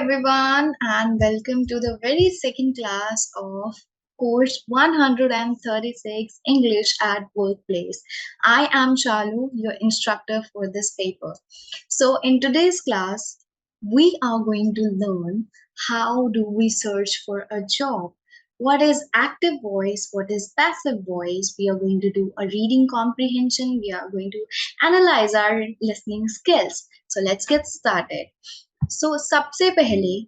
everyone, and welcome to the very second class of course 136 English at Workplace. I am Chalu, your instructor for this paper. So in today's class, we are going to learn how do we search for a job. What is active voice? What is passive voice? We are going to do a reading comprehension. We are going to analyze our listening skills. So let's get started. So सबसे पहले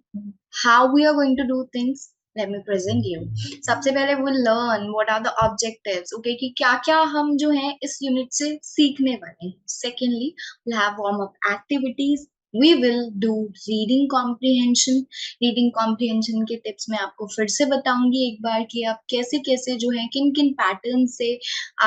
how we are going to do things, let me present you. सबसे पहले we'll learn what are the objectives, okay, कि क्या क्या हम जो है इस यूनिट से सीखने वाले हैं. Secondly, we'll have warm up activities. We will do reading comprehension. Reading comprehension के tips मैं आपको फिर से बताऊंगी एक बार कि आप कैसे कैसे जो है किन किन पैटर्न से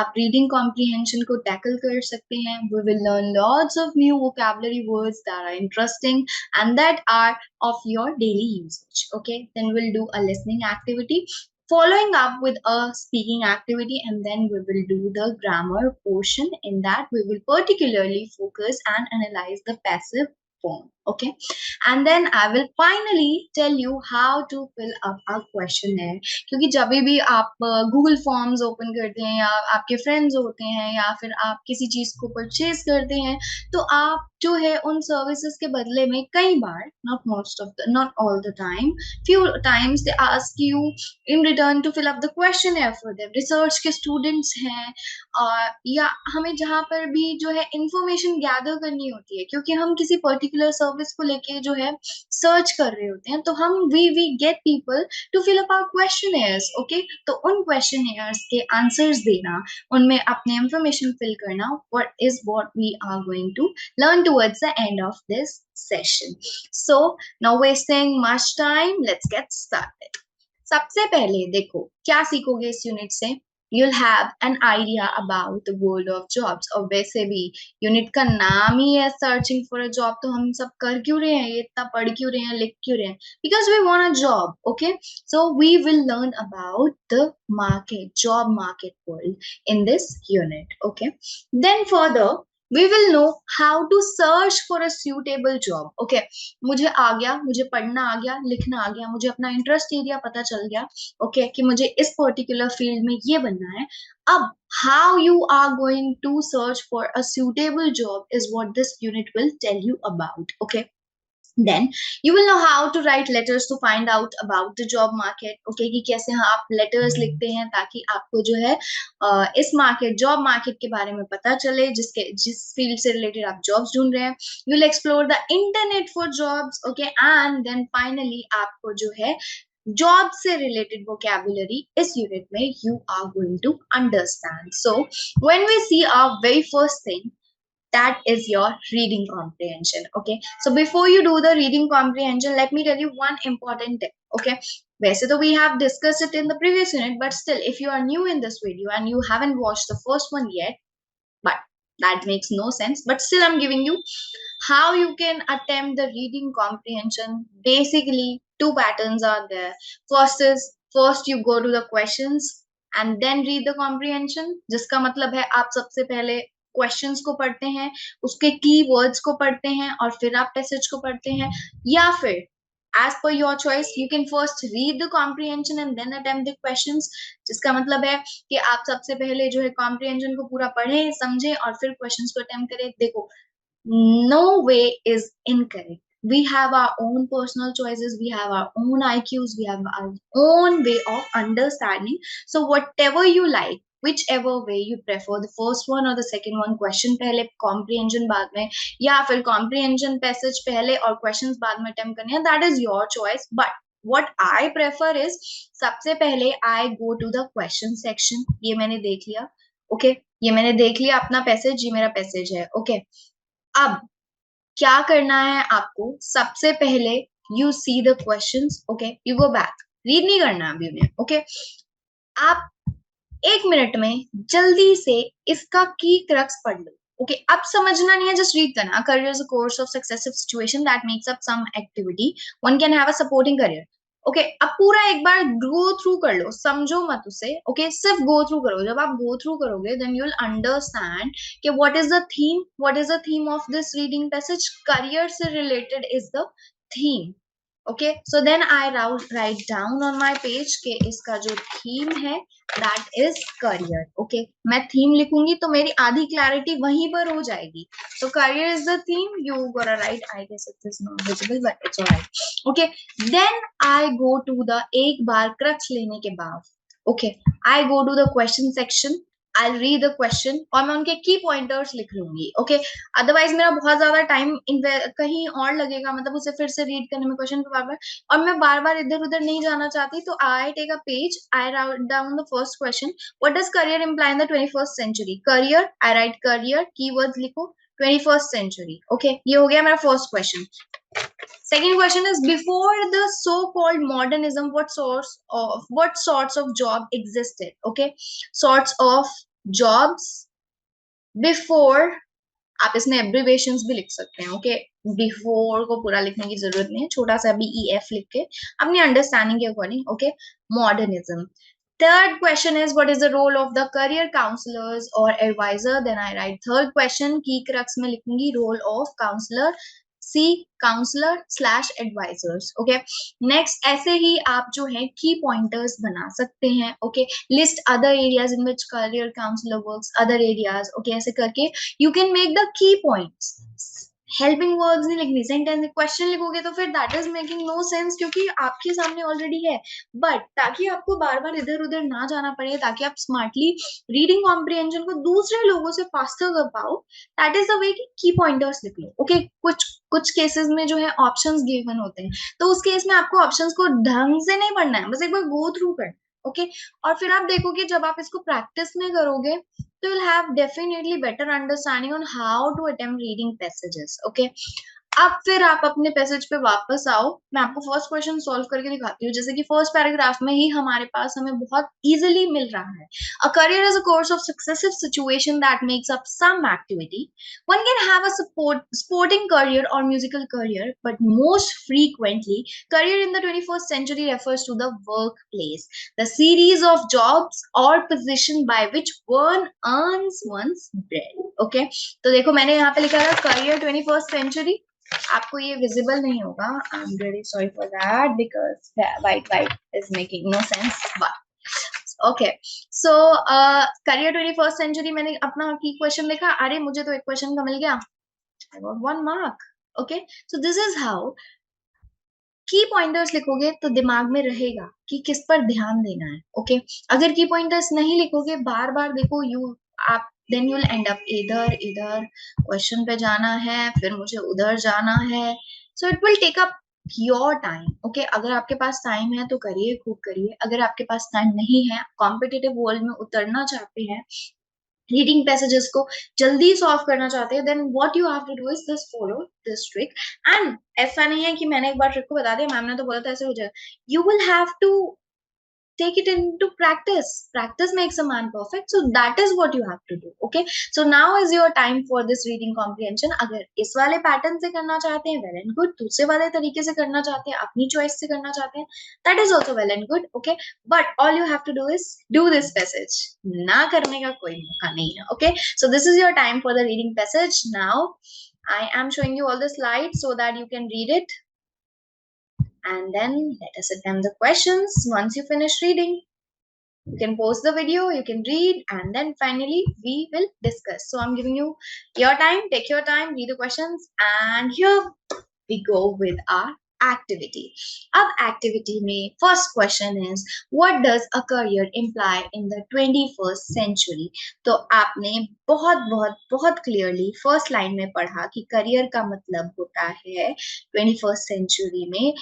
आप reading comprehension को tackle कर सकते हैं. We will learn lots of new vocabulary words that are interesting and that are of your daily usage. Okay, then we'll do a listening activity, following up with a speaking activity, and then we will do the grammar portion. In that, we will particularly focus and analyze the passive form. Okay, and then I will finally tell you how to fill up a questionnaire. क्योंकि जब भी आप Google forms open करते हैं या आपके friends होते हैं या फिर आप किसी चीज को परचेज करते हैं, तो आप जो है उन सर्विसेज के बदले में कई बार, not all the time, few times they ask you in return to fill up the questionnaire for them. Research के स्टूडेंट्स हैं या हमें जहाँ पर भी जो है इंफॉर्मेशन गैदर करनी होती है, क्योंकि हम किसी पर्टिकुलर सर्विस को लेके जो है सर्च कर रहे होते हैं, तो हम we get people to fill up our questionnaires. Okay, तो उन क्वेश्चनेयर्स के आंसर्स देना, उनमें अपने इंफॉर्मेशन फिल करना, what we are going to learn towards the end of this session. So now wasting much time, let's get started. सबसे पहले देखो क्या सीखोगे इस यूनिट से. You'll have an idea about the world of jobs. और वैसे भी यूनिट का नाम ही है सर्चिंग फॉर अ जॉब, तो हम सब कर क्यों रहे हैं, ये इतना पढ़ क्यों रहे हैं, लिख क्यों रहे हैं? Because we want a job. Okay, so we will learn about the job market world in this unit. Okay, then further we will know how to search for a suitable job. Okay, मुझे आ गया, मुझे पढ़ना आ गया, लिखना आ गया, मुझे अपना interest area पता चल गया. ओके, कि मुझे इस पर्टिकुलर फील्ड में ये बनना है. अब how you are going to search for a suitable job is what this unit will tell you about. Okay, then you will know how to write letters to find out about the job market. Okay, कि कैसे आप letters लिखते हैं ताकि आपको जो है इस जॉब मार्केट के बारे में पता चले, जिस फील्ड से रिलेटेड आप जॉब्स ढूंढ रहे हैं. You will explore the internet for jobs. Okay, and then finally आपको जो है जॉब से रिलेटेड vocabulary इस यूनिट में you are going to understand. So when we see our very first thing, that is your reading comprehension. Okay, so before you do the reading comprehension, let me tell you one important tip. Okay, वैसे तो we have discussed it in the previous unit, but still if you are new in this video and you haven't watched the first one yet, but that makes no sense, but still I'm giving you how you can attempt the reading comprehension. Basically two patterns are there. First you go to the questions and then read the comprehension, जिसका मतलब है आप सबसे पहले questions को पढ़ते हैं, उसके की वर्ड्स को पढ़ते हैं और फिर आप पैसेज को पढ़ते हैं. या फिर as per your choice, you can first read the comprehension and then attempt the questions, जिसका मतलब है कि आप सबसे पहले जो है comprehension को पूरा पढ़ें, समझें और फिर questions को attempt करें. देखो, no way is incorrect. We have our own personal choices, we have our own IQs, we have our own way of understanding. So whatever you like, whichever way you prefer, the first one or the second one, question पहले, comprehension बाद में, या फिर comprehension passage पहले और questions बाद में attempt करने हैं, that is your choice. But what I prefer is सबसे पहले I go to the question section. ये मैंने देख लिया. Okay, ये मैंने देख लिया अपना passage, ये मेरा passage है. Okay, अब क्या करना है आपको, सबसे पहले you see the questions. Okay, you go back, read नहीं करना अभी उन्हें. ओके, आप 1 मिनट में जल्दी से इसका की क्रक्स पढ़ लो. ओके, अब समझना नहीं है, जस्ट रीड करना. Career is a course of successive situation that makes up some activity one can have a supporting career. Okay, अब पूरा एक बार गो थ्रू कर लो, समझो मत उसे. ओके, सिर्फ गो थ्रू करो. जब आप गो थ्रू करोगे देन यू विल अंडरस्टैंड कि what is the theme of this reading passage. Career से related is the theme. Okay, so then I write down on my page के इसका जो थीम है दैट इज करियर. ओके, मैं theme लिखूंगी तो मेरी आधी क्लैरिटी वहीं पर हो जाएगी. So career is the theme. You gotta write. I guess it is not visible, but it's alright. Okay. Then I go to the एक बार क्रक्स लेने के बाद. Okay. I go to the question section. I'll read the question और मैं उनके की pointers लिख लूंगी. ओके, अदरवाइज मेरा बहुत ज्यादा टाइम कहीं और लगेगा, मतलब उसे फिर से रीड करने में क्वेश्चन को बार बार, और मैं बार बार इधर उधर नहीं जाना चाहती. तो I take a page, I write down the first question. What does career imply in the 21st century? Career, I write career, keywords लिखो 21st century. Okay, ये हो गया मेरा first question. Second question is, before the so-called modernism, what sorts of job existed? Okay, sorts of jobs before. आप इसमें एब्रिवेशंस भी लिख सकते हैं. ओके, बिफोर को पूरा लिखने की जरूरत नहीं है, छोटा सा BEF लिख के अपनी अंडरस्टैंडिंग के according. Okay, modernism. Third question is, what is the role of the career counselors or advisor? Then I write third question की क्रक्स में लिखूंगी role of counselor, C counselor slash advisors. Okay, next ऐसे ही आप जो है की pointers बना सकते हैं. Okay, list other areas in which career counselor works, other areas. Okay, ऐसे करके you can make the key points. Helping verbs नहीं लिखनी, सेंटेंस क्वेश्चन लिखोगे तो फिर that is making no sense, क्योंकि आपके सामने ऑलरेडी है. बट ताकि आपको बार बार इधर उधर ना जाना पड़े, ताकि आप स्मार्टली रीडिंग कॉम्प्रिहेंशन को दूसरे लोगों से फास्टर कर पाओ, दैट इज द वे कि की पॉइंटर्स लिख लो. ओके, कुछ केसेस में जो है ऑप्शंस गिवन होते हैं, तो उस केस में आपको ऑप्शंस को ढंग से नहीं पढ़ना है, बस एक बार गो थ्रू करना. ओके, और फिर आप देखोगे जब आप इसको प्रैक्टिस में करोगे तो you'll have definitely better understanding on how to attempt reading passages. Okay, अब फिर आप अपने पैसेज पे वापस आओ. मैं आपको फर्स्ट क्वेश्चन सॉल्व करके दिखाती हूँ. जैसे कि फर्स्ट पैराग्राफ में ही हमारे पास हमें बहुत इजीली मिल रहा है. A career is a course of successive situation that makes up some activity. One can have a sporting career or musical career, but most frequently, career in the 21st century refers to the workplace, the series of jobs or position by which one earns one's bread. Okay, तो देखो मैंने यहाँ पे लिखा है career 21st century. आपको ये visible नहीं होगा. I am really sorry for that because white is making no sense. But okay, so career 21st century मैंने अपना की क्वेश्चन लिखा. अरे मुझे तो एक क्वेश्चन का मिल गया, I got 1 mark. Okay, so this is how की पॉइंटर्स लिखोगे तो दिमाग में रहेगा कि किस पर ध्यान देना है. ओके, अगर की पॉइंटर्स नहीं लिखोगे, बार बार देखो आप then you will end up इधर इधर क्वेश्चन पे जाना है, फिर मुझे उधर जाना है. So it will take up your time. Okay, अगर आपके पास टाइम है तो करिए, खूब करिए. अगर आपके पास टाइम नहीं है, कॉम्पिटिटिव वर्ल्ड में उतरना चाहते हैं, रीडिंग पैसेजेस को जल्दी सॉल्व करना चाहते हैं, then what you have to do is this, follow this trick. And ऐसा नहीं है कि मैंने एक बार ट्रिक को बता दिया, मैम ने तो बोला था ऐसे हो जाएगा. You will have to take it into practice. Practice makes a man perfect, so that is what you have to do. Okay, so now is your time for this reading comprehension. अगर इस वाले pattern से करना चाहते हैं, well and good. दूसरे वाले तरीके से करना चाहते हैं, अपनी चॉइस से करना चाहते हैं, that is also well and good. Okay, but all you have to do is do this passage. ना करने का कोई मौका नहीं है. Okay, so this is your time for the reading passage. Now I am showing you all the slides so that you can read it, and then let us attempt the questions. Once you finish reading, you can pause the video, you can read, and then finally we will discuss. So I'm giving you your time, take your time, read the questions, and here we go with our activity. Ab activity mein first question is, what does a career imply in the 21st century? तो आपने बहुत clearly first line में पढ़ा कि career का मतलब होता है 21st century में,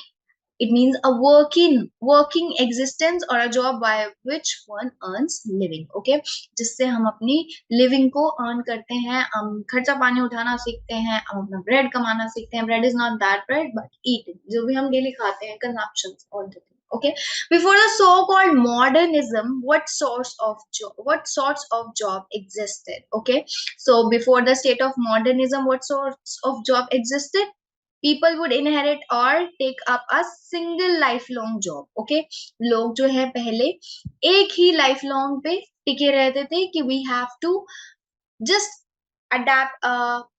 it means a working existence or a job by which one earns living. Okay, जिससे हम अपनी living को earn करते हैं, हम खर्चा पानी उठाना सीखते हैं, हम अपना bread कमाना सीखते हैं. Bread is not that bread but eating, जो भी हम daily खाते हैं, consumptions, all the things. Okay, before the so-called modernism, what sorts of job existed? Okay, so before the state of modernism, what sorts of job existed? People would inherit or take up a single lifelong job. Okay, लोग जो है पहले एक ही lifelong पे टिके रहते थे कि we have to just adapt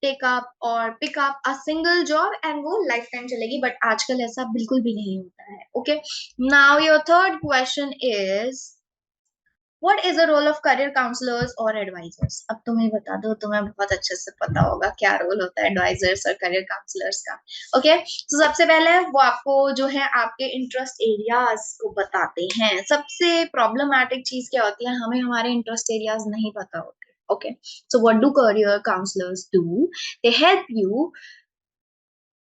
take up और pick up a single job and वो लाइफ टाइम चलेगी, बट आजकल ऐसा बिल्कुल भी नहीं होता है. Okay, now your third question is what is the role of career counsellors और एडवाइजर्स. अब तुम्हें बता दो, तुम्हें बहुत अच्छे से पता होगा क्या रोल होता है एडवाइजर्स और करियर काउंसलर्स का. ओके, तो सबसे पहले वो आपको जो है आपके इंटरेस्ट एरियाज को बताते हैं. सबसे प्रॉब्लमैटिक चीज क्या होती है, हमें हमारे इंटरेस्ट एरियाज नहीं पता होते. Okay, so what do career counselors do, they help you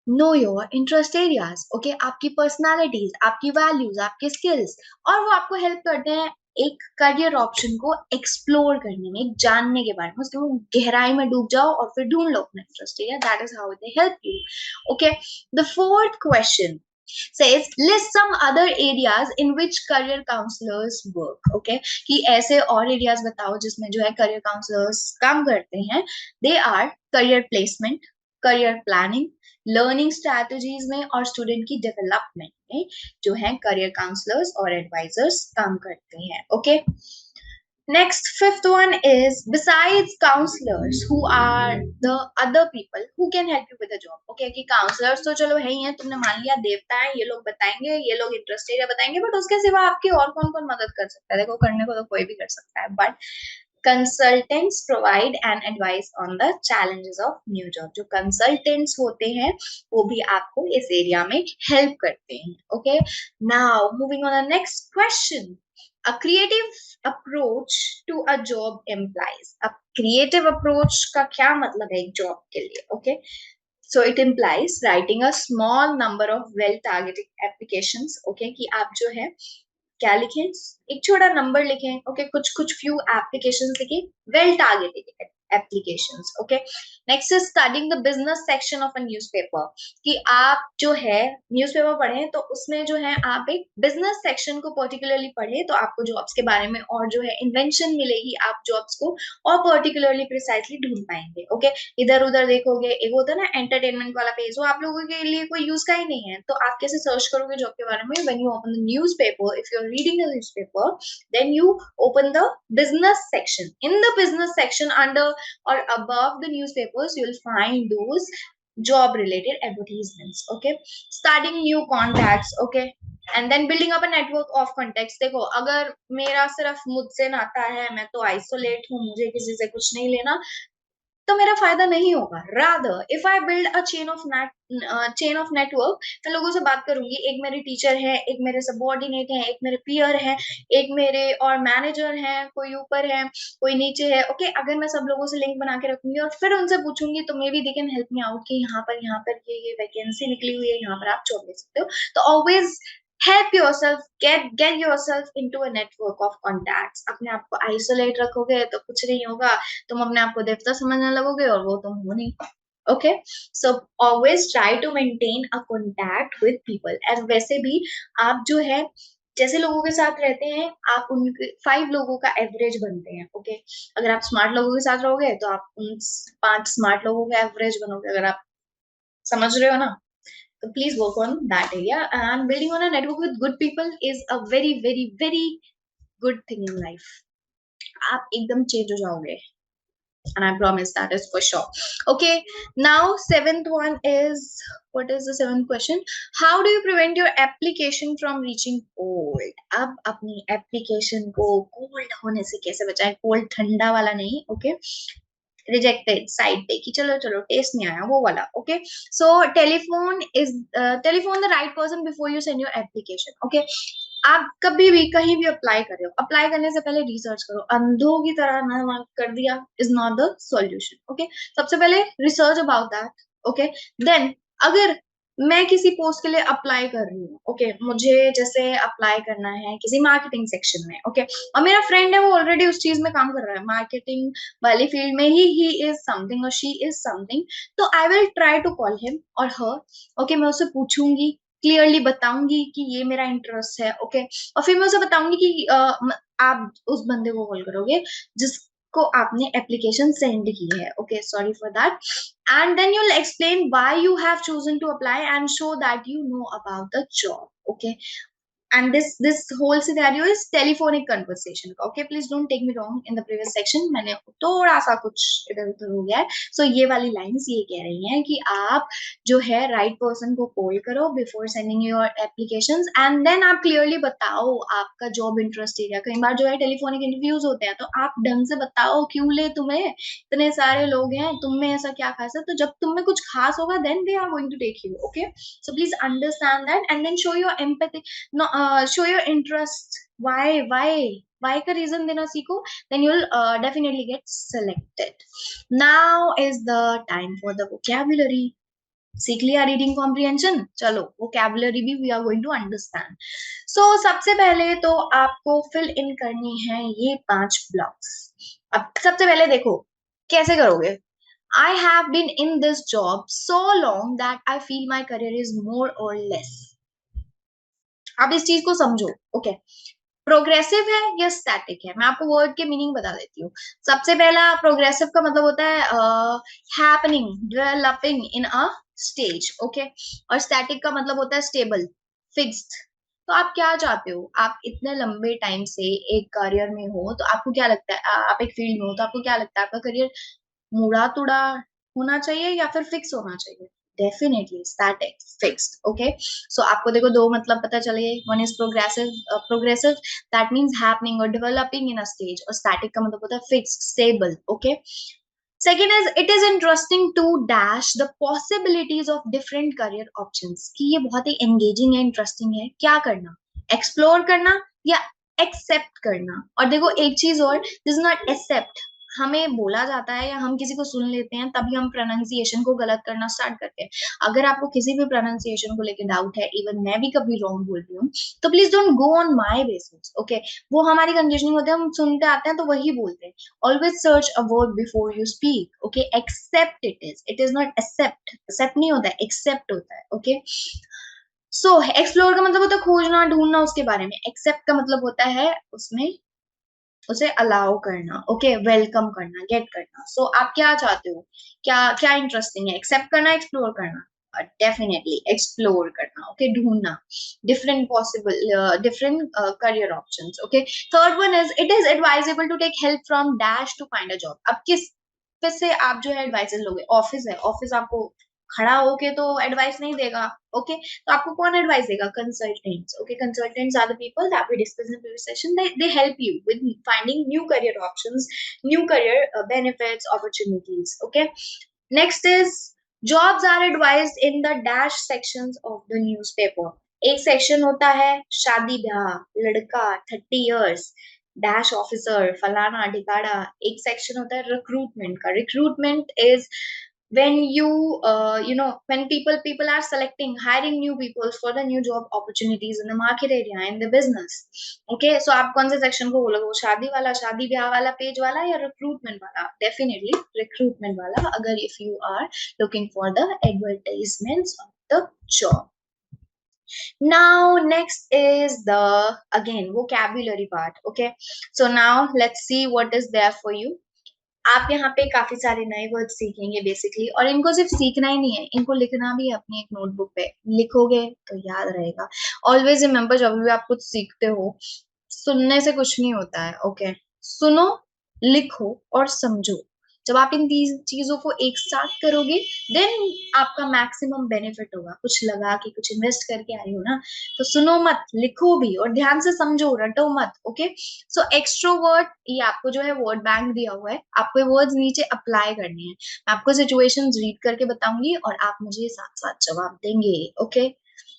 know your interest areas. Okay, आपकी पर्सनालिटीज, आपकी वैल्यूज, आपके स्किल्स, और वो आपको हेल्प करते हैं एक करियर ऑप्शन को एक्सप्लोर करने में, एक जानने के बारे में, उसके वो गहराई में डूब जाओ और फिर ढूंढ लो अपना interest area. That is how they help you. Okay, the fourth question says list some other areas in which career counselors work. Okay, कि ऐसे और एरियाज बताओ जिसमें जो है करियर काउंसलर्स काम करते हैं. They are career placement, career planning, learning strategies में और स्टूडेंट की डेवलपमेंट में जो है करियर काउंसलर्स और एडवाइजर्स काम करते हैं. Okay, next, fifth one is besides counselors, who are the other people who can help you with a job. Okay, कि counselors तो चलो है ही है, तुमने मान लिया देवता है, ये लोग बताएंगे, ये लोग इंटरेस्ट एरिया बताएंगे, बट उसके सिवा आपकी और कौन कौन मदद कर सकता है. देखो, करने को तो कोई भी कर सकता है, but consultants provide an advice on the challenges of new job. जो consultants होते हैं वो भी आपको इस एरिया में हेल्प करते हैं. Okay, now moving on the next question. A creative approach to a job implies. अब creative approach का क्या मतलब है एक जॉब के लिए. Okay, so it implies writing a small number of well targeted applications. Okay, कि आप जो है क्या लिखें, एक छोटा नंबर लिखें. ओके, कुछ कुछ फ्यू एप्लीकेशंस लिखें, well targeted applications. Okay, next is studying the business section of a newspaper. कि आप जो है न्यूज़पेपर पढ़ें तो उसमें जो है आप एक बिजनेस सेक्शन को पर्टिकुलरली पढ़े तो आपको जॉब्स के बारे में और जो है इन्वेंशन मिलेगी, आप जॉब्स को और पर्टिकुलरली प्रिसाइसली ढूंढ पाएंगे. ओके, इधर उधर देखोगे, एक होता है ना एंटरटेनमेंट वाला पेज, वो आप लोगों के लिए कोई यूज का ही नहीं है, तो आप कैसे सर्च करोगे जॉब के बारे में. When you open the newspaper, if you are reading the newspaper, then you open the business section. In the business section, under or above the newspapers, you'll find those job related advertisements. Okay, starting new contacts. Okay, and then building up a network of contacts. देखो, अगर मेरा सिर्फ मुझसे नाता है, मैं तो isolate हूँ, मुझे किसी से कुछ नहीं लेना, तो मेरा फायदा नहीं होगा. Rather if I build a chain of network, मैं लोगों से बात करूंगी. एक मेरे टीचर है, एक मेरे सबॉर्डिनेट है, एक मेरे पियर है, एक मेरे और मैनेजर है, कोई ऊपर है, कोई नीचे है. ओके, अगर मैं सब लोगों से लिंक बना के रखूंगी और फिर उनसे पूछूंगी तो may be they can help me out कि यहाँ पर ये वैकेंसी निकली हुई है, यहाँ पर आप जॉब ले सकते हो. तो always help yourself, get yourself into a network of contacts. अपने आप को आइसोलेट रखोगे तो कुछ नहीं होगा, तुम अपने आप को देवता समझने लगोगे और वो तुम हो नहीं. Okay, so always try to maintain a contact with people. And वैसे भी आप जो है जैसे लोगों के साथ रहते हैं, आप उनके 5 लोगों का एवरेज बनते हैं. ओके, अगर आप स्मार्ट लोगों के साथ रहोगे तो आप उन 5 स्मार्ट लोगों का एवरेज बनोगे. अगर आप समझ रहे हो ना, so please work on that area, and building on a network with good people is a very very very good thing in life. आप एकदम चेंज हो जाओगे, and I promise that is for sure. Okay, now seventh one is, what is the seventh question? How do you prevent your application from reaching cold? अब अपनी application को cold होने से कैसे बचाएं? cold ठंडा वाला नहीं. Okay, रिजेक्टेड साइड पे कि चलो चलो टेस्ट नहीं आया, वो वाला. Okay, so telephone the right person before you send your application. Okay, आप कभी भी कहीं भी अप्लाई कर रहे हो, अप्लाई करने से पहले रिसर्च करो. अंधों की तरह ना कर दिया is not the solution. Okay, सबसे पहले research about that. Okay, then अगर मैं किसी पोस्ट के लिए अप्लाई कर रही हूँ, ओके, मुझे जैसे अप्लाई करना है किसी मार्केटिंग सेक्शन में. ओके, और मेरा फ्रेंड है वो ऑलरेडी उस चीज में काम कर रहा है, मार्केटिंग वाली फील्ड में ही इज समथिंग और शी इज समथिंग, तो I will try to call him और हर. ओके, मैं उससे पूछूंगी, क्लियरली बताऊंगी कि ये मेरा इंटरेस्ट है. ओके, और फिर मैं उसे बताऊंगी कि आप उस बंदे को कॉल करोगे जिसको आपने एप्लीकेशन सेंड की है. Okay, sorry for that. And then you'll explain why you have chosen to apply and show that you know about the job. Okay, and this whole scenario is telephonic conversation. Okay, please don't take me wrong, in the previous section मैंने थोड़ा सा कुछ इधर उधर हो गया है. So ये वाली lines ये कह रही हैं कि आप जो है right person को call करो before sending your applications, and then आप clearly बताओ आपका job interest area. कई बार जो है telephonic interviews होते हैं, तो आप ढंग से बताओ क्यों ले तुम्हें, इतने सारे लोग हैं, तुम में ऐसा क्या खास है. तो जब तुम में कुछ खास होगा then they are going to take you. Okay, so please understand that and then show your empathy. No, show your interest. Why का reason देना सीखो, then you'll definitely get selected. Now is the time for the vocabulary. सीख लिया reading comprehension, चलो vocabulary भी we are going to understand. So सबसे पहले तो आपको फिल इन करनी है ये 5 ब्लॉक्स. अब सबसे पहले देखो कैसे करोगे. I have been in this job so long that I feel my career is more और लेस. आप इस चीज को समझो. ओके, प्रोग्रेसिव है या स्टैटिक है, मैं आपको वर्ड के मीनिंग बता देती हूँ. सबसे पहला प्रोग्रेसिव का मतलब होता है happening, developing in a stage. Okay, और स्टैटिक का मतलब होता है स्टेबल, फिक्स्ड. तो आप क्या चाहते हो, आप इतने लंबे टाइम से एक करियर में हो, तो आपको क्या लगता है, आप एक फील्ड में हो, तो आपको क्या लगता है आपका करियर मुड़ा तुड़ा होना चाहिए या फिर फिक्स होना चाहिए. Definitely static, fixed. Okay, so आपको देखो दो मतलब पता चले. One is progressive. Progressive that means happening और डेवलपिंग इन अ स्टेज, और स्टैटिक का मतलब होता है fixed, stable. Okay, second is it is interesting to dash the possibilities of different career options. कि ये बहुत ही एंगेजिंग है, इंटरेस्टिंग है. क्या करना, एक्सप्लोर करना या एक्सेप्ट करना. और देखो एक चीज और, दिस नॉट एक्सेप्ट. हमें बोला जाता है या हम किसी को सुन लेते हैं तभी हम प्रोनाउंसिएशन को गलत करना स्टार्ट करते हैं. अगर आपको किसी भी प्रोनाउंसिएशन को लेकर डाउट है, इवन मैं भी कभी रॉन्ग बोल रही हूँ, तो please don't go on my basis. Okay, वो हमारी कंडीशनिंग होती है, हम सुनते आते हैं तो वही बोलते हैं. Always search a word before you speak. Okay, accept it is not accept नहीं होता है, accept होता है. Okay, so explore का मतलब होता है खोजना ढूंढना उसके बारे में. accept का मतलब होता है उसमें उसे अलाउ करना. ओके, वेलकम करना, गेट करना. सो आप क्या चाहते हो, क्या क्या इंटरेस्टिंग है, एक्सेप्ट करना, एक्सप्लोर करना. डेफिनेटली एक्सप्लोर करना. ओके, ढूंढना different possible different career options. Okay, third one is it is advisable to take help from dash to find a job. अब किस से आप जो है एडवाइसेस लोगे. ऑफिस है, ऑफिस आपको खड़ा होके तो एडवाइस नहीं देगा. ओके, तो आपको कौन एडवाइस देगा, consultants. Okay, consultants are the people that we discuss in previous session. They help you with finding new career options, new career benefits, opportunities. Okay, next is jobs are advised in the dash sections of the newspaper. एक section होता है शादी ब्याह, लड़का 30 years, dash officer, फलाना ढिकाड़ा. एक section होता है रिक्रूटमेंट का. Recruitment is when when people are selecting, hiring new people for the new job opportunities in the market area, in the business. Okay, so आप कौन से सेक्शन को बोलोगे, वो शादी वाला, शादी ब्याह वाला पेज वाला, या रिक्रूटमेंट वाला. डेफिनेटली रिक्रूटमेंट वाला, अगर if you are looking for the advertisements of the job. Now next is the again vocabulary part. Okay, so now let's see what is there for you. आप यहाँ पे काफी सारे नए वर्ड सीखेंगे बेसिकली, और इनको सिर्फ सीखना ही नहीं है, इनको लिखना भी है अपनी एक नोटबुक पे. लिखोगे तो याद रहेगा. ऑलवेज रिमेम्बर, जब भी आप कुछ सीखते हो, सुनने से कुछ नहीं होता है. ओके, सुनो, लिखो और समझो. जब आप इन तीन चीजों को एक साथ करोगे, देन आपका मैक्सिमम बेनिफिट होगा. कुछ लगा के, कुछ इन्वेस्ट करके आई हो ना, तो सुनो मत, लिखो भी, और ध्यान से समझो, रटो मत. ओके, सो एक्सट्रोवर्ट, ये आपको जो है वर्ड बैंक दिया हुआ है, आपको ये वर्ड्स नीचे अप्लाई करने हैं. मैं आपको सिचुएशंस रीड करके बताऊंगी और आप मुझे साथ साथ जवाब देंगे. ओके,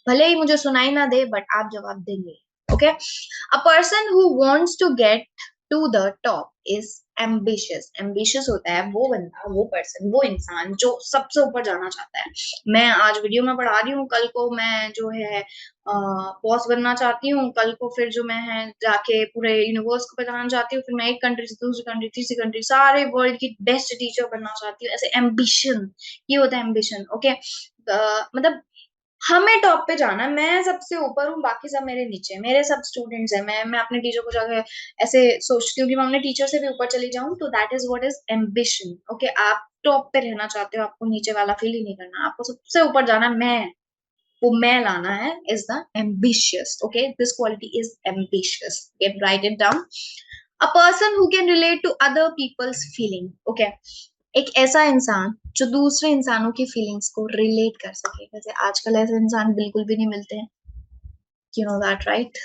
भले ही मुझे सुनाई ना दे, बट आप जवाब देंगे. Okay, a person who wants to get to the top is ambitious. ambitious होता है वो बंदा, वो पर्सन, वो इंसान जो सबसे ऊपर जाना चाहता है. मैं आज वीडियो में पढ़ा रही हूँ, कल को मैं जो है बॉस बनना चाहती हूँ, कल को फिर जो मैं है जाके पूरे यूनिवर्स को बताना चाहती हूँ, फिर मैं एक कंट्री से दूसरी कंट्री, तीसरी कंट्री, सारे वर्ल्ड की बेस्ट टीचर बनना चाहती हूँ. ऐसे एम्बिशन, ये होता है एम्बिशन. ओके, मतलब हमें टॉप पे जाना, मैं सबसे ऊपर हूँ, बाकी सब मेरे नीचे, मेरे सब स्टूडेंट्स हैं. मैं अपने टीचर को जाके ऐसे सोचती हूँ कि मैं अपने टीचर से भी ऊपर चली जाऊँ. तो that is what is ambition. Okay, आप टॉप पे रहना चाहते हो, आपको नीचे वाला फील ही नहीं करना, आपको सबसे ऊपर जाना. मैं वो मैं लाना है, is the ambitious. Okay, this quality is ambitious. Get right it down. A person who can relate to other people's feeling. Okay, एक ऐसा इंसान जो दूसरे इंसानों की फीलिंग्स को रिलेट कर सके. वैसे आजकल ऐसे इंसान बिल्कुल भी नहीं मिलते हैं, you know that right,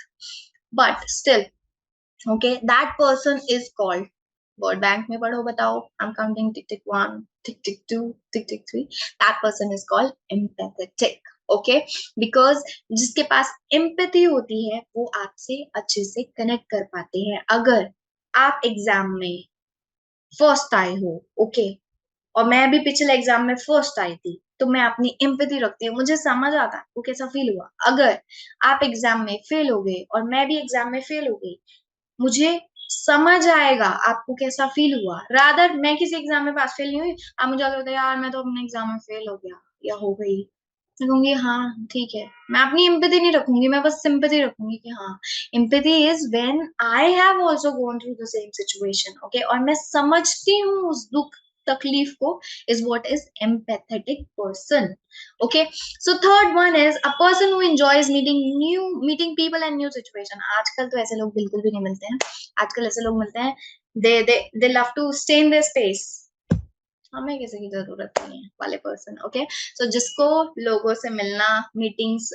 but still okay, that person is called. Word bank में पढ़ो, बताओ. I am counting, tick tick one, tick tick two, tick tick three. That person is called empathetic. Okay, because जिसके पास empathy होती है वो आपसे अच्छे से कनेक्ट कर पाते हैं. अगर आप एग्जाम में फर्स्ट आए हो, ओके, और मैं भी पिछले एग्जाम में फर्स्ट आई थी, तो मैं अपनी एम्पैथी रखती हूँ, मुझे समझ आता है वो कैसा फील हुआ. अगर आप एग्जाम में फेल हो गए और मैं भी एग्जाम में फेल हो गई, मुझे समझ आएगा आपको कैसा फील हुआ. रादर मैं किसी एग्जाम में पास फेल नहीं हुई, आप मुझे अगर बताए यार मैं तो अपने एग्जाम में फेल हो गया या हो गई, मैं कहूंगी हाँ ठीक है. मैं अपनी एम्पैथी नहीं रखूंगी, मैं बस सिंपैथी रखूंगी कि हाँ, empathy is when I have also gone through the same situation. Okay, और मैं समझती हूँ उस दुख तकलीफ को, is what is empathetic person. Okay, so third one is a person who enjoys meeting people and new situation. आजकल तो ऐसे लोग बिल्कुल भी नहीं मिलते हैं. आजकल ऐसे लोग मिलते हैं, they love to stay in their space. हमें किसी की जरूरत नहीं है वाले पर्सन. ओके, सो जिसको लोगों से मिलना, मीटिंग्स,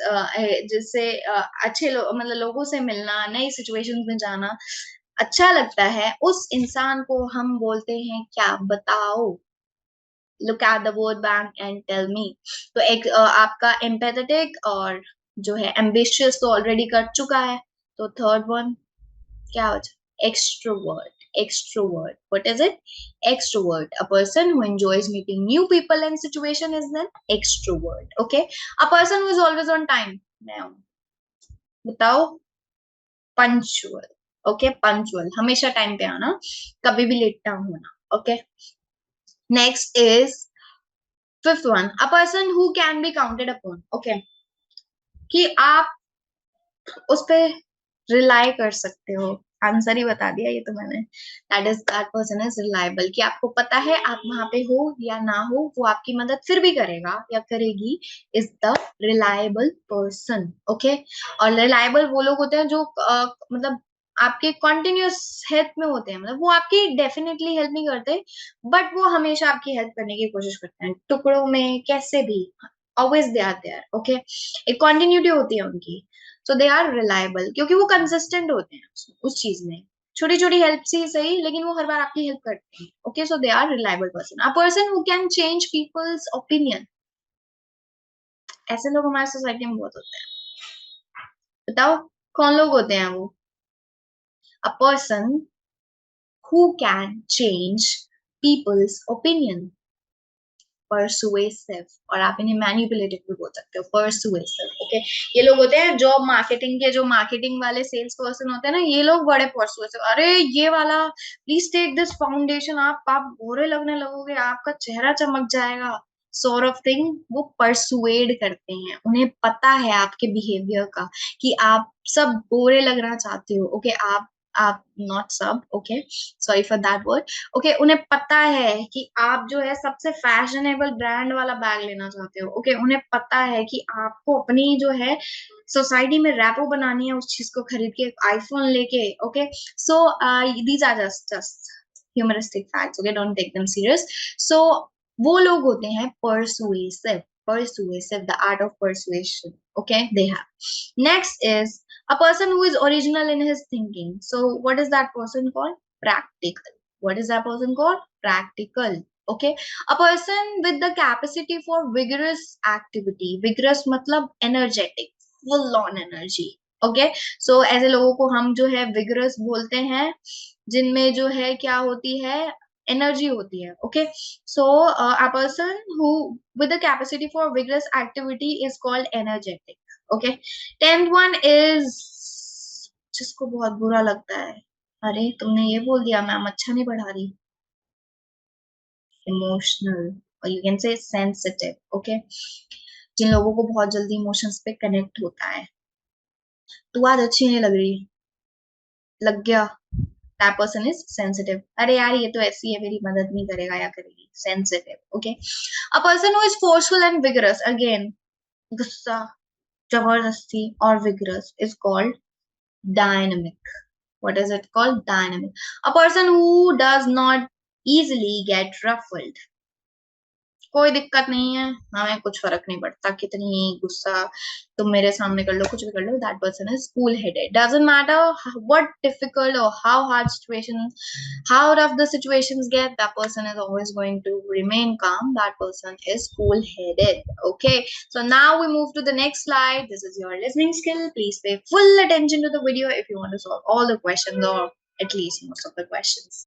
जिससे अच्छे मतलब लोगों से मिलना, नई सिचुएशंस में जाना अच्छा लगता है, उस इंसान को हम बोलते हैं क्या, बताओ. Look at the word bank and tell me. तो एक आपका एम्पैथेटिक और जो है एम्बिशियस तो ऑलरेडी कर चुका है. तो थर्ड वन क्या हो जाए, extrovert. Extrovert, what is it? Extrovert, a person who enjoys meeting new people and situation is an extrovert. Okay, a person who is always on time. Now बताओ. Punctual. Okay, punctual, हमेशा time पे आना, कभी भी late ना होना. Okay, next is fifth one, a person who can be counted upon. Okay, कि आप उस पे रिलाई कर सकते हो. आंसर ही बता दिया ये तो मैंने. दैट पर्सन इज रिलायबल, कि आपको पता है आप वहां पे हो या ना हो, वो आपकी मदद फिर भी करेगा या करेगी. Is the reliable person. Okay, और रिलायबल वो लोग होते हैं जो मतलब आपके कॉन्टिन्यूस हेल्प में होते हैं. मतलब वो आपकी डेफिनेटली हेल्प नहीं करते, बट वो हमेशा आपकी हेल्प करने की कोशिश करते हैं, टुकड़ों में कैसे भी. Always they are there. Okay, एक कॉन्टिन्यूटी होती है उनकी. सो दे आर रिलायबल, क्योंकि वो कंसिस्टेंट होते हैं उस चीज में. छोटी छोटी हेल्प से ही सही, लेकिन वो हर बार आपकी हेल्प करते हैं. Okay, so they are reliable person. A person who can change people's opinion. ऐसे लोग हमारे सोसाइटी में बहुत होते हैं. बताओ कौन लोग होते हैं वो. अ person who can change people's opinion. Persuasive, और आप इन्हें मैनिपुलेटिव भी बोल सकते हो. परसुएसिव. ओके, ये लोग होते हैं जॉब मार्केटिंग के, जो मार्केटिंग वाले सेल्स पर्सन होते हैं ना, ये लोग बड़े परसुएसिव. अरे ये वाला प्लीज टेक दिस फाउंडेशन, आप गोरे लगने लगोगे, आपका चेहरा चमक जाएगा, सॉर्ट ऑफ थिंग. वो परसुएड करते हैं, उन्हें पता है आपके बिहेवियर का कि आप सब गोरे लगना चाहते हो. ओके, आप नॉट सब. Okay, sorry for that word. Okay, उन्हें पता है कि आप जो है सबसे फैशनेबल ब्रांड वाला बैग लेना चाहते हो. ओके, उन्हें पता है कि आपको अपनी जो है सोसाइटी में रैपो बनानी है, उस चीज को खरीद के आईफोन लेके. Okay, so these are just humouristic facts. Okay, don't take them serious. So वो लोग होते हैं persuasive. Persuasive, the art of persuasion. Okay, they have. Next is a person who is original in his thinking. So what is that person called? Practical. What is that person called? Practical. Okay, a person with the capacity for vigorous activity. Vigorous मतलब energetic, full on energy. Okay, so ऐसे लोगों को हम जो है vigorous बोलते हैं, जिनमें जो है क्या होती है, एनर्जी होती है. Okay, so a person who with the capacity for vigorous activity is called energetic. Okay, 10th one is जिसको बहुत बुरा लगता है, अरे तुमने ये बोल दिया, मैम अच्छा नहीं पढ़ा रही. इमोशनल, और you can say sensitive. Okay, जिन लोगों को बहुत जल्दी इमोशंस पे कनेक्ट होता है. तू आज अच्छी नहीं लग रही, लग गया. That person is sensitive. अरे यार ये तो ऐसी है, मेरी मदद नहीं करेगा या करेगी. Sensitive. Okay, a person who is forceful and vigorous. Again गुस्सा, जबरदस्ती or vigorous is called dynamic. What is it called? Dynamic. A person who does not easily get ruffled. कोई दिक्कत नहीं है, हमें कुछ फर्क नहीं पड़ता कितनी गुस्सा तुम मेरे सामने कर लो, कुछ भी कर लो, that person is cool headed. Doesn't matter what difficult और how hard situation, how rough the situations get, that person is always going to remain calm. That person is cool headed. Okay, so now we move to the next slide. This is your listening skill. Please pay full attention to the video if you want to solve all the questions, or at least most of the questions.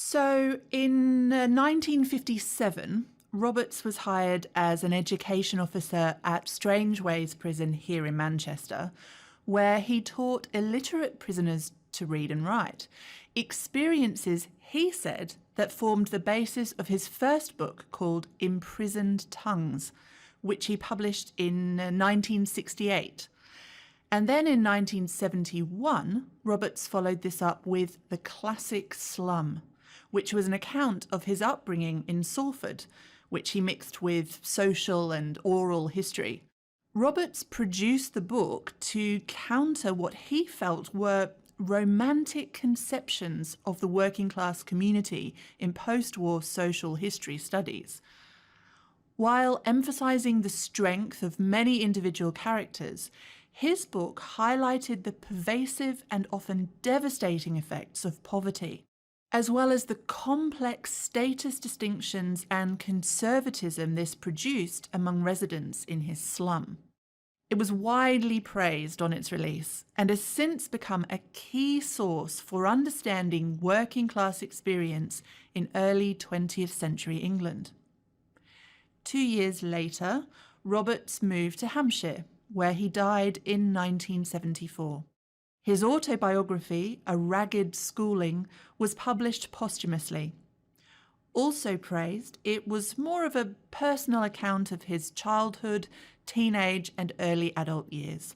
So in 1957, Roberts was hired as an education officer at Strangeways Prison here in Manchester, where he taught illiterate prisoners to read and write. Experiences, he said, that formed the basis of his first book called Imprisoned Tongues, which he published in 1968. And then in 1971, Roberts followed this up with The Classic Slum, which was an account of his upbringing in Salford, which he mixed with social and oral history. Roberts produced the book to counter what he felt were romantic conceptions of the working class community in post-war social history studies. While emphasising the strength of many individual characters, his book highlighted the pervasive and often devastating effects of poverty, as well as the complex status distinctions and conservatism this produced among residents in his slum. It was widely praised on its release and has since become a key source for understanding working class experience in early 20th century England. 2 years later, Roberts moved to Hampshire, where he died in 1974. His autobiography, A Ragged Schooling, was published posthumously. Also praised, it was more of a personal account of his childhood, teenage and early adult years.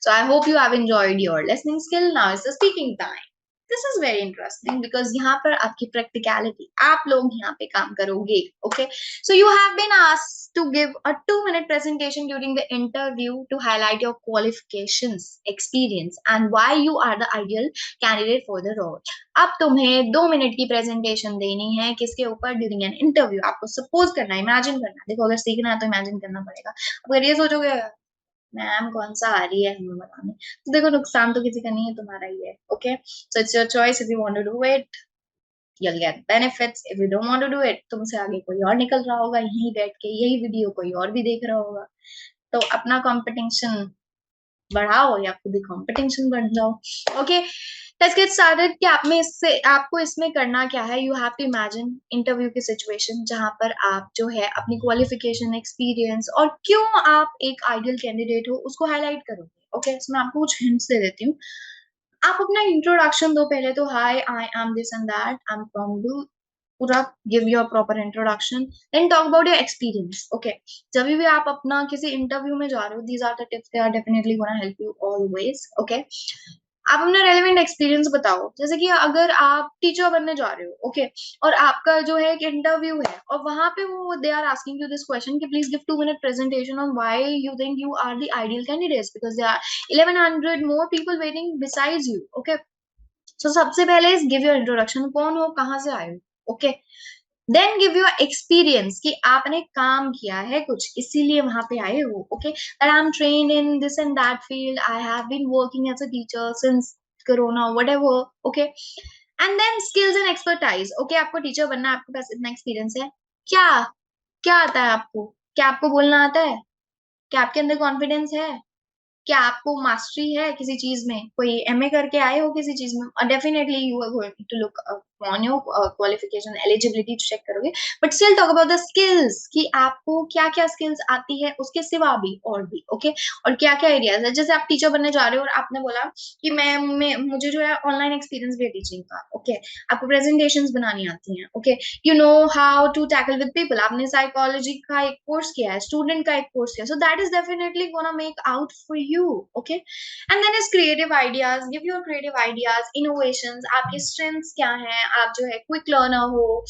So I hope you have enjoyed your listening skill. Now is the speaking time. This is very interesting because यहाँ पर आपकी practicality, आप लोग यहाँ पे काम करोगे. Okay, so you have been asked to give a 2-minute presentation during the interview to highlight your qualifications, experience, and why you are the ideal candidate for the role. अब तुम्हें 2 मिनट की presentation देनी है किसके ऊपर? During an interview. आपको suppose करना है, imagine करना है. देखो अगर सीखना है तो imagine करना पड़ेगा. अगर ये सोचोगे मैम कौन सा आ रही है हमें बताने, तो देखो नुकसान तो किसी का नहीं है, तुम्हारा ही है. Okay, so it's your choice. If you want to do it you'll get benefits. If you don't want to do it, तुमसे आगे कोई और निकल रहा होगा, यहीं बैठ के यही वीडियो कोई और भी देख रहा होगा. तो अपना कंपटीशन बढ़ाओ या खुद ही कंपटीशन बन जाओ. Okay, let's get started. कि आप में इससे आपको इसमें करना क्या है? You have to imagine interview की सिचुएशन जहां पर आप जो है अपनी क्वालिफिकेशन, एक्सपीरियंस और क्यों आप एक आइडियल कैंडिडेट हो उसको हाईलाइट करोगे. ओके, इसमें आपको कुछ हिंट्स दे देती हूँ. आप अपना इंट्रोडक्शन दो पहले तो. Hi, I am this and that, I am from do. पूरा give your proper introduction, then talk about your experience. Okay, जब भी आप अपना किसी इंटरव्यू में जा रहे हो, these are the tips, they are definitely gonna help you always. Okay, आप अपना रेलेवेंट एक्सपीरियंस बताओ. जैसे कि अगर आप टीचर बनने जा रहे हो, ओके, और आपका जो है एक इंटरव्यू है और वहां पे वो they are asking you this question कि please give 2-minute presentation on why you think you are the ideal candidates because they are 1100 more people waiting besides you. Okay, so सबसे पहले इज गिव योर इंट्रोडक्शन. कौन हो, कहाँ से आए हो. Okay, then give your experience कि आपने काम किया है कुछ इसीलिए वहां पे आए हो. Okay, that I am trained in this and that field, I have been working as a teacher since corona whatever. Okay, and then skills and expertise. Okay, आपको टीचर बनना है, आपके पास इतना एक्सपीरियंस है. क्या क्या आता है आपको? क्या आपको बोलना आता है? क्या आपके अंदर कॉन्फिडेंस है? क्या आपको मास्टरी है किसी चीज में? कोई एमए करके आए हो किसी चीज में? Definitely you are going to look on your qualification, eligibility check करोगे. But still talk about the skills कि आपको क्या क्या स्किल्स आती है उसके सिवा भी और भी. ओके, और क्या क्या एरियाज है. जैसे आप टीचर बनने जा रहे हो और आपने बोला कि मैं मुझे जो है ऑनलाइन एक्सपीरियंस भी है टीचिंग का. ओके, आपको प्रेजेंटेशंस बनानी आती हैं. Okay, you know how to tackle with people. आपने साइकोलॉजी का एक कोर्स किया है, स्टूडेंट का एक कोर्स किया, so that is definitely gonna make out for you. Okay, and then is creative ideas. Give your creative ideas, innovations. आपकी strengths क्या है, आप जो है क्विक लर्नर हो,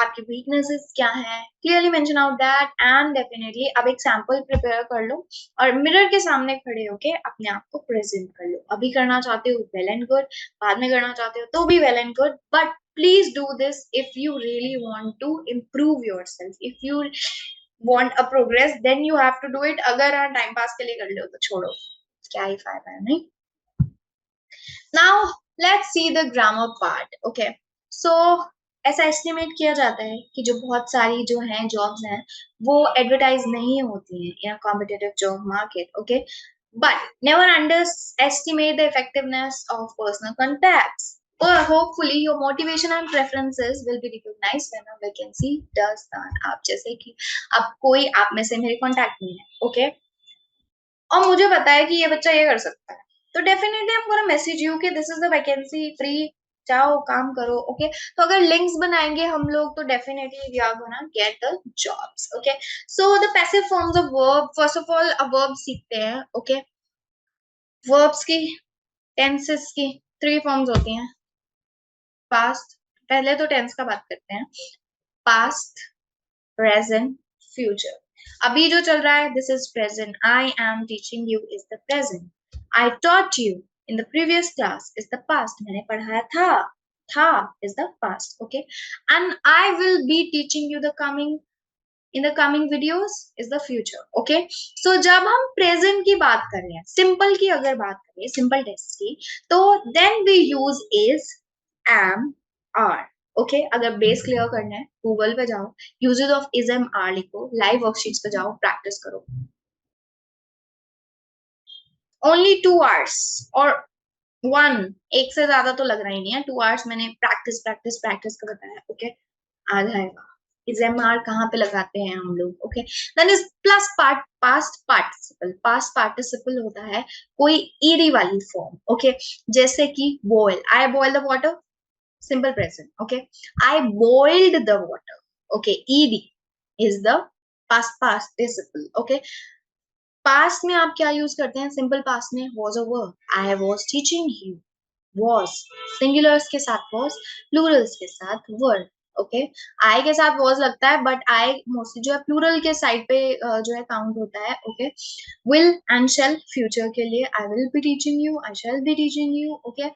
आपकी वीकनेसेस क्या है, clearly mention out that and definitely अब एक सैंपल प्रिपेयर कर लो और मिरर के सामने खड़े होके अपने आप को प्रेजेंट कर लो। अभी करना चाहते हो वेल एंड गुड, बाद में करना चाहते हो तो भी well and good, but please do this if you really want to improve yourself, if you want a progress then you have to do it। अगर हाँ टाइम पास के लिए कर लो तो छोड़ो, क्या ही फायदा है, नहीं। Now let's see the grammar part. Okay, so ऐसा एस्टिमेट किया जाता है कि जो बहुत सारी जो हैं जॉब्स हैं वो एडवर्टाइज नहीं होती हैं in competitive job market. Okay, but never underestimate the effectiveness of personal contacts. Hopefully your motivation and preferences will be recognized when a vacancy does that। आप जैसे कि अब कोई आप में से मेरे कॉन्टैक्ट में है, ओके, और मुझे पता है कि ये बच्चा ये कर सकता है, तो definitely I am gonna message you कि this is the vacancy, free, जाओ काम करो। ओके, तो अगर लिंक्स बनाएंगे हम लोग तो definitely we are gonna get the jobs. Okay, so the passive forms of verb, first of all अब वर्ब सीखते हैं। ओके, वर्ब्स की टेंसेस की थ्री फॉर्म्स होती हैं। पास्ट, पहले तो टेंस का बात करते हैं, पास्ट, प्रेजेंट, फ्यूचर। अभी जो चल रहा है this is present, I am teaching you is the present, I taught you in the previous class is the past, मैंने पढ़ाया था is the past. Okay, and I will be teaching you the coming in the coming videos is the future. Okay, so जब हम present की बात कर रहे हैं, सिंपल की अगर बात करें, सिंपल टेस्ट की, तो then we use is, am, are. Okay, अगर बेस क्लियर करना है गूगल पे जाओ, uses of is am are लिखो, लाइव वर्कशीट्स पे जाओ, प्रैक्टिस करो। ओनली 2 आवर्स और वन, एक से ज्यादा तो लग रहा ही नहीं है, 2 आवर्स मैंने प्रैक्टिस प्रैक्टिस प्रैक्टिस का बताया। ओके, आ जाएगा। इज एम आर कहाँ पे लगाते हैं हम लोग? Okay, then is plus part, past participle. Past participle होता है कोई ईडी वाली फॉर्म। ओके, जैसे कि boil, I boil the water, simple present। Okay, I boiled the water। Okay, ed is the past participle। Okay, past में आप क्या use करते हैं? सिंपल पास्ट में was a verb, I was teaching you, was singulars के साथ was, Plurals के साथ were। ओके, आई के साथ was लगता है बट आई मोस्टली जो है प्लूरल के साइड पे जो है काउंट होता है। Okay, will and shall future के लिए, I will be teaching you, I shall be teaching you। Okay,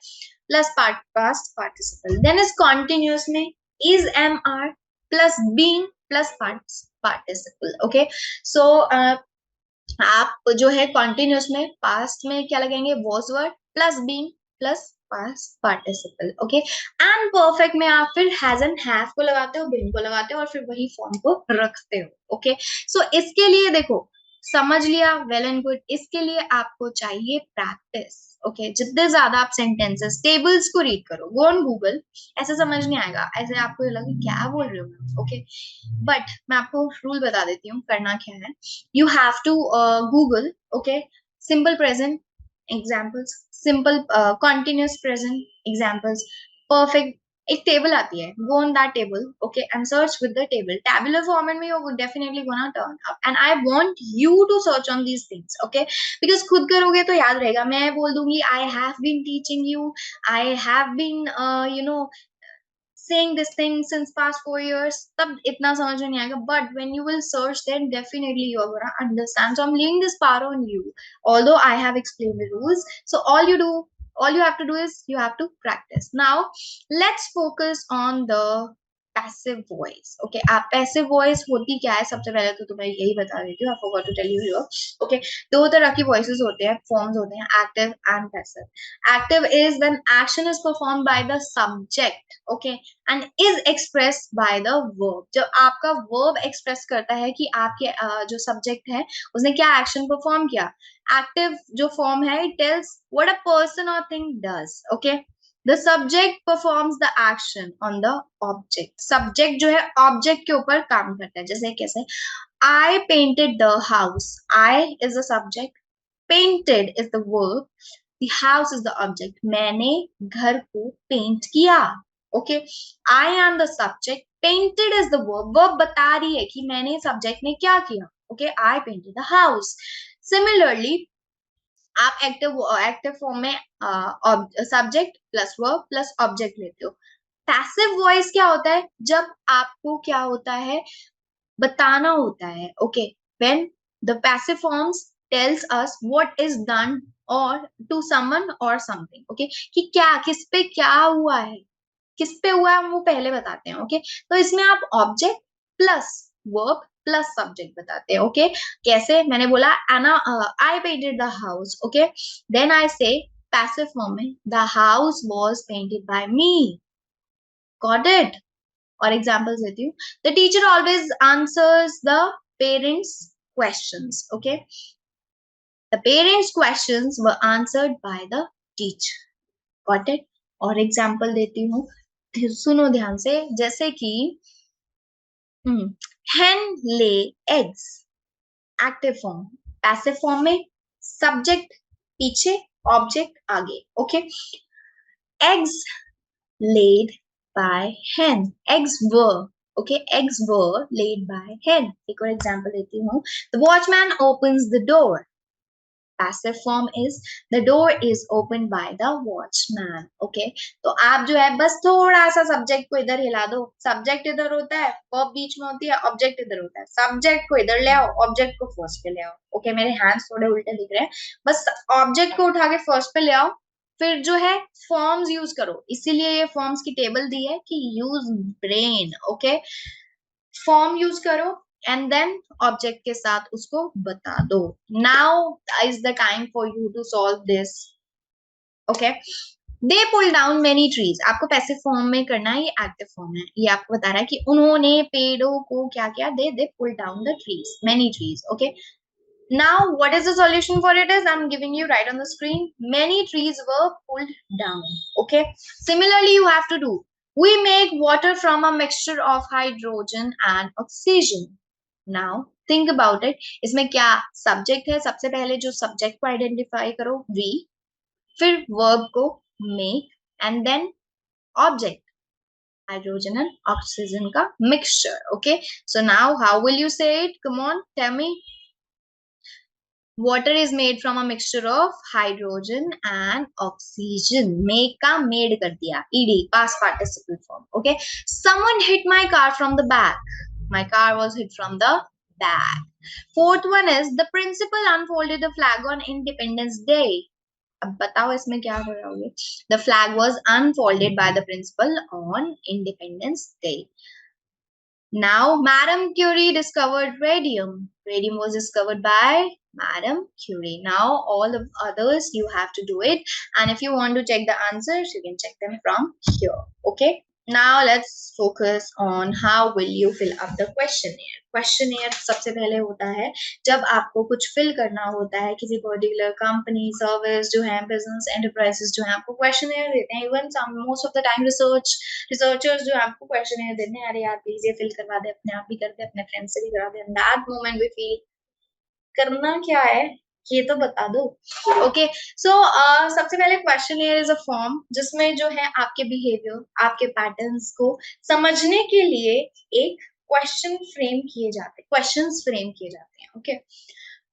plus part past participle. Then is continuous में is am are plus being plus participle. Okay, so आप जो है continuous में past में क्या लगेंगे? Was were plus being plus past participle. Okay, and perfect में आप फिर हैज एंड हैव को लगाते हो, बीन को लगाते हो और फिर वही फॉर्म को रखते हो। ओके, सो इसके लिए देखो, समझ लिया, वेल एंड गुड। इसके लिए आपको चाहिए प्रैक्टिस। ओके, जितने ज्यादा आप सेंटेंसेस टेबल्स को रीड करो, गो ऑन गूगल, ऐसे समझ नहीं आएगा, ऐसे आपको लगे क्या बोल रहे हो। ओके, बट मैं आपको रूल बता देती हूँ करना क्या है। You have to Google, okay, simple present examples, simple continuous present examples, perfect, एक टेबल आती है, go on that table, okay, and search with the table, tabular format में you're definitely gonna turn up, and I want you to search on these things। okay, because खुद करोगे तो याद रहेगा, मैं बोल दूंगी I have been teaching you, I have been saying this thing since past 4 years, तब इतना समझ में नहीं आएगा, but when you will search then definitely you are gonna understand। So I'm leaving this power on you, although I have explained the rules। So all you have to do is you have to practice। Now let's focus on the passive voice. Okay, आप passive voice होती क्या है? सबसे पहले तो तुम्हें यही बता देती हूँ, I forgot to tell you here. Okay, दो तरह की वॉइसेस होते हैं, फॉर्म्स होते हैं, active and passive. Active is when action is performed by the subject, okay, and is expressed by the verb. जब आपका वर्ब एक्सप्रेस करता है कि आपके जो सब्जेक्ट है उसने क्या एक्शन परफॉर्म किया। एक्टिव जो फॉर्म है it tells what a person और thing does. Okay, the subject performs the action on the object. Subject जो है ऑब्जेक्ट के ऊपर काम करता है। जैसे कैसे? आई painted the house, I is the subject, painted is the verb, the house is the object. मैंने घर को पेंट किया। Okay, I am the subject, painted is the verb, verb बता रही है कि मैंने सब्जेक्ट ने क्या किया। Okay, I painted the house. Similarly आप एक्टिव एक्टिव फॉर्म में subject plus verb plus object लेते हो। पैसिव वॉइस क्या होता है? जब आपको क्या होता है, बताना होता है. Okay, when the passive forms tells us what is done और टू समवन और समथिंग. ओके, कि क्या, किस पे क्या हुआ है, किस पे हुआ है, हम वो पहले बताते हैं. ओके, तो इसमें आप object plus verb plus subject बताते हैं. ओके, कैसे? मैंने बोला Anna, I painted the house. Okay, then I say passive form में the house was painted by me. Got it? और एग्जांपल्स देती हूँ. The teacher always answers the parents questions. Okay, the parents questions were answered by the teacher. Got it? और example देती हूँ, सुनो ध्यान से. जैसे कि hen lay eggs, active form. Passive form में सब्जेक्ट पीछे, ऑब्जेक्ट आगे. Okay, eggs laid by hen, eggs were. Okay, eggs were laid by hen. एक और एग्जांपल देती हूँ. The watchman opens the door. Passive form is the door is opened by the watchman. Okay, तो आप जो है बस थोड़ा सा सब्जेक्ट को इधर हिला दो. सब्जेक्ट इधर होता है, वर्ब बीच में होती है, ऑब्जेक्ट इधर होता है. सब्जेक्ट को इधर ले आओ, ऑब्जेक्ट को फर्स्ट पे ले आओ. ओके, मेरे हैंड्स थोड़े उल्टे दिख रहे हैं. बस ऑब्जेक्ट को उठा के फर्स्ट पे ले आओ. फिर जो है फॉर्म्स यूज करो, इसीलिए ये फॉर्म्स की टेबल दी है कि use brain. Okay, form use करो एंड देन ऑब्जेक्ट के साथ उसको बता दो. Now is the time for you to solve this. Okay, they pull down many trees. आपको पैसिव फॉर्म में करना है, ये एक्टिव फॉर्म है. ये आपको बता रहा है कि उन्होंने पेड़ों को क्या किया. They pull down the trees, many trees. Okay, now what is the solution for it is I'm giving you right on the screen. Many trees were pulled down. Okay, similarly you have to do. We make water from a mixture of hydrogen and oxygen. Now think about it. इसमें क्या subject है? सबसे पहले जो subject को identify करो, we. फिर verb को make and then object hydrogen and oxygen का mixture. Okay, so now how will you say it? Come on, tell me. Water is made from a mixture of hydrogen and oxygen. Make का made कर दिया. ed, past participle form. Okay, someone hit my car from the back. My car was hit from the back. Fourth one is the principal unfolded the flag on Independence Day. अब बताओ इसमें क्या कर रहे होगे. The flag was unfolded by the principal on Independence Day. Now, Madame Curie discovered radium. Radium was discovered by Madame Curie. Now, all the others, you have to do it. And if you want to check the answers, you can check them from here. Okay. Now, let's focus on how will you fill up the questionnaire. Questionnaire सबसे पहले होता है जब आपको कुछ fill करना होता है किसी पर्टिकुलर कंपनी, सर्विस जो है, बिजनेस एंटरप्राइजेस जो है, आपको क्वेश्चनेयर देते हैं. Even some most of the time researchers जो है आपको क्वेश्चनेयर देते हैं. अरे यार प्लीज ये फिल करवा दे, अपने आप भी कर दे, अपने फ्रेंड से भी करा दे. And that moment we feel करना क्या है ये तो बता दो. ओके, सो सबसे पहले क्वेश्चनेयर इज अ फॉर्म जिसमें जो है आपके बिहेवियर, आपके पैटर्न्स को समझने के लिए एक क्वेश्चंस फ्रेम किए जाते हैं. Okay,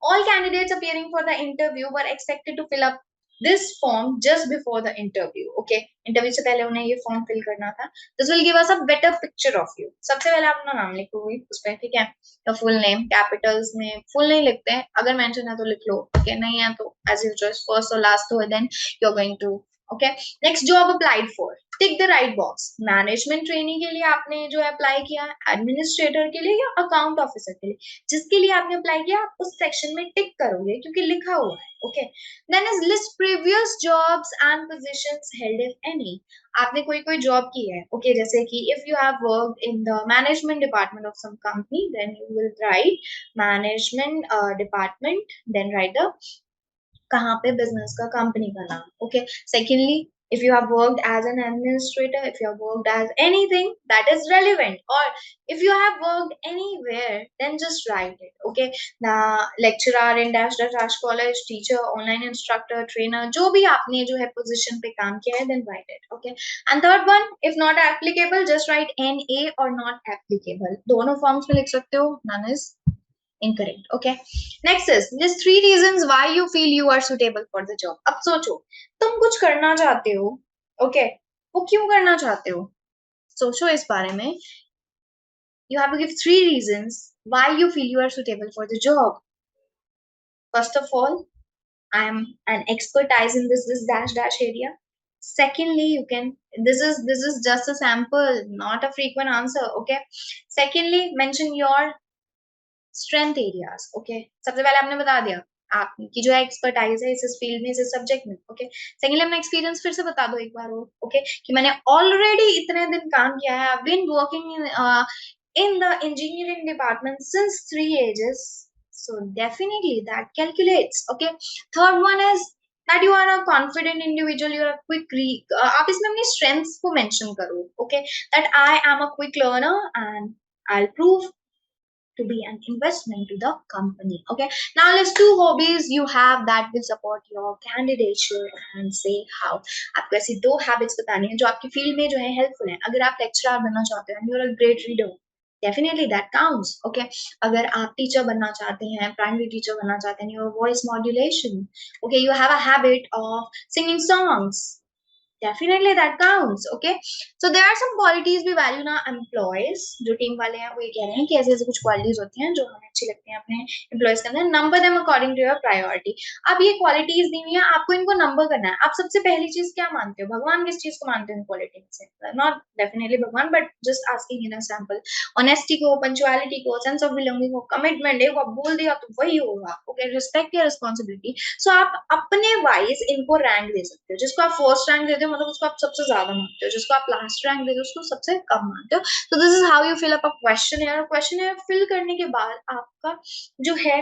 all candidates appearing for the interview were expected to fill up this form just before the interview. Okay, interview से पहले उन्हें ये फॉर्म फिल करना था. This will give us a better picture of you. सबसे पहले आप अपना नाम लिखोगे उस पर, ठीक है. तो फुल नेम कैपिटल्स में, फुल नहीं लिखते हैं, अगर मेंशन है तो लिख लो. ओके, नहीं है तो एज यू चॉइस, फर्स्ट और लास्ट हो, then you are going to. Okay, next job applied for, tick the right box. Management training के लिए आपने जो है अप्लाई किया, एडमिनिस्ट्रेटर के लिए या अकाउंट ऑफिसर के लिए, जिसके लिए आपने अप्लाई किया आप उस सेक्शन में टिक करोगे क्योंकि लिखा हुआ है. Okay, then is list previous jobs and positions held if any. आपने कोई कोई जॉब की है. ओके, जैसे कि if you have worked in the management department of some company, then you will write management department, then write the कहाँ पे business का, कंपनी का नाम. Okay, secondly if you have worked as an administrator, if you have worked as anything that is relevant, or if you have worked anywhere, then just write it. Okay, the lecturer in dash dash dash college, teacher, online instructor, trainer, जो भी आपने जो है position पे काम किया है, then write it. Okay, and third one, if not applicable, just write NA or not applicable. दोनों forms में लिख सकते हो. None is incorrect. Okay, next is list 3 reasons why you feel you are suitable for the job. अब सोचो तुम कुछ करना चाहते हो. ओके, वो क्यों करना चाहते हो? सोचो इस बारे में. You have to give 3 reasons why you feel you are suitable for the job. First of all, I am an expertise in this dash dash area. Secondly, you can, this is just a sample, not a frequent answer. Okay. Secondly, mention your strength areas. Okay, सबसे पहले आपने बता दिया आपकी जो है expertise है इस फील्ड में, इस सब्जेक्ट में. ओके, सेकेंडली अपना एक्सपीरियंस फिर से बता दो एक बार. ओके, कि मैंने ऑलरेडी इतने दिन काम किया है, I been working in the engineering department since 3 ages, so definitely that calculates. Okay, third one is that you are a confident individual, you are a आप इसमें अपनी strengths को mention करो. Okay, that I am a quick learner and I'll prove to be an investment to the company. Okay, now let's do hobbies you have that will support your candidature and say how. आपको ऐसी 2 habits बतानी है जो आपकी field में जो है helpful है. अगर आप लेक्चरर बनना चाहते हैं, you're a great reader, definitely that counts. Okay, अगर आप टीचर बनना चाहते हैं, प्राइमरी टीचर बनना चाहते हैं, your voice modulation. Okay, you have a habit of singing songs, definitely that counts. Okay, so there are some qualities we value ना employees. जो टीम वाले हैं वो ये कह रहे हैं कि ऐसे ऐसे कुछ qualities होती हैं जो हमें अच्छी लगती हैं अपने employees के अंदर. Number them according to your priority. अब ये qualities दी हुई हैं, आपको इनको number करना है. आप सबसे पहली चीज क्या मानते हो? भगवान किस चीज को मानते हैं quality में से? Not definitely भगवान, but just asking in a sample. Honesty को, punctuality को, sense of belonging को, commitment है, वो आप बोल दिया तो वही होगा. Okay, respect your responsibility. So आप अपने wise इनको rank दे सकते हो. जिसको आप first rank देते हो मतलब उसको आप सबसे ज्यादा मानते हो, जिसको आप लास्ट रैंक देते हो उसको सबसे कम मानते हो. तो this is how you fill up a question. और क्वेश्चन फिल करने के बाद आपका जो है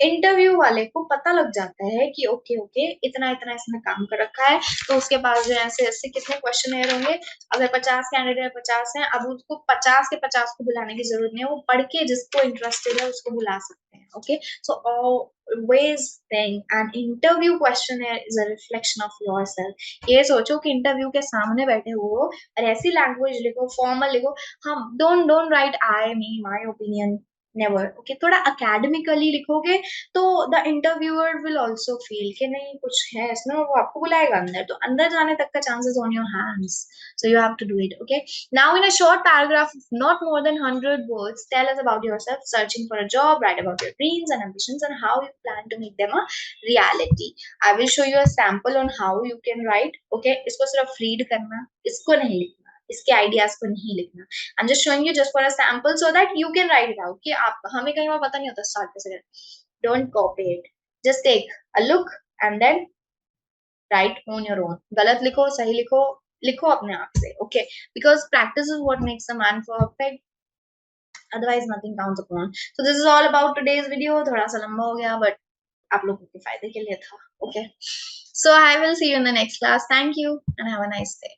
इंटरव्यू वाले को पता लग जाता है कि ओके ओके इतना इतना इसने काम कर रखा है, तो उसके पास जो है ऐसे ऐसे कितने क्वेश्चन होंगे. अगर 50 कैंडिडेट 50 हैं, अब उसको 50 के 50 को बुलाने की जरूरत नहीं है, वो पढ़ के जिसको इंटरेस्टेड है उसको बुला सकते हैं. Okay, so always think an interview questionnaire is a reflection of yourself. ये सोचो कि इंटरव्यू के सामने बैठे हो और ऐसी लैंग्वेज लिखो, फॉर्मल लिखो. हम don't right I me my opinion, never. Okay, थोड़ा अकेडमिकली लिखोगे तो the interviewer will also feel कि नहीं कुछ है इसमें, वो आपको बुलाएगा अंदर. तो अंदर जाने तक का chances on your hands, so you have to do it. Okay, now in a short paragraph of not more than 100 words, tell us about yourself. Searching for a job, write about your dreams and ambitions and how you plan to make them a reality. I will show you a sample on how you can write. Okay, इसको सिर्फ read करना, इसको नहीं लिखना, इसके ideas को नहीं लिखना. I'm just showing you just for a sample so that you can write it out. कि आप हमें कहीं बार पता नहीं होता स्टार्ट कैसे करें. Don't copy it. Just take a look and then write on your own. गलत लिखो, सही लिखो, लिखो अपने आप से. Okay, because practice is what makes a man perfect. Otherwise nothing counts upon. So this is all about today's video. थोड़ा सा लंबा हो गया but आप लोगों के फायदे के लिए था. Okay, so I will see you in the next class. Thank you and have a nice day.